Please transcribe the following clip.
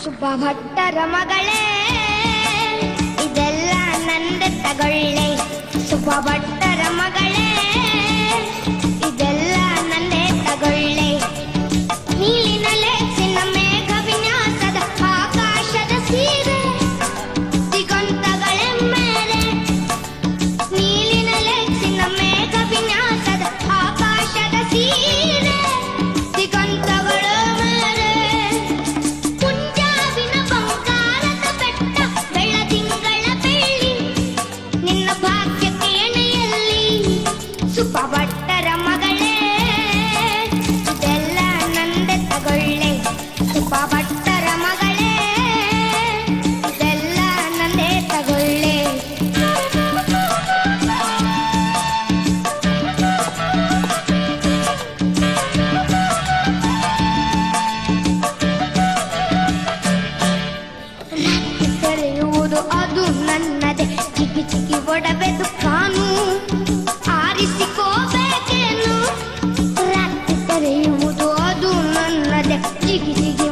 ಶುಭ ಭಟ್ಟರ ಮಗಳೇ ಇದೆಲ್ಲ ನಂದೆ ತಗೊಳ್ಳೆ. ಶುಭ ಭಟ್ಟರ ಮಗಳೇ ಇದೆಲ್ಲ ನಂದೆ ತಗೊಳ್ಳೆ. ನೀಲಿನ ಲೇಸಿನ ಮೇಘ ವಿನ್ಯಾಸದ ಆಕಾಶದ ಸೀರೆ ದಿಗಂತಗಳೇ ಮೇಲೆ. ನೀಲಿನ ಲೇಸಿನ ಮೇಘ ವಿನ್ಯಾಸದ ಆಕಾಶದ ಸೀರೆ ದಿಗಂತಗಳು ಮೇಲೆ. ಮುಂಜಾವಿನ ಬಂಗಾರದ ಬೆಟ್ಟ ಬೆಳದಿಂಗಳ ಬೆಳ್ಳಿ ನಿನ್ನ ಭಾಗ್ಯಕ್ಕೆ ಎಣೆಯಲ್ಲಿ. ಶುಭ ಭಟ್ಟರ ಮಗಳೇ ಇದೆಲ್ಲ ನಂದೆ ತಗೊಳ್ಳೆ. ಶುಭ ಭಟ್ಟರ ಮಗಳೇ ಇದೆಲ್ಲ ನಂದೆ ತಗೊಳ್ಳೆ. ರಾತ್ರಿ ತೆರೆಯುವುದು ಅದು ನನ್ನದೇ. ಚಿಕ್ಕಿ ಚಿಕ್ಕಿ ಒಡವೆದು ಕಾನು ಆರಿಸಿಕೋಬೇಕೇನು. ರಾತ್ರಿ ತೆರೆಯುವುದು ಅದು ನನ್ನದೇ. ಚಿಕ್ಕಿ ಚಿಕ್ಕಿ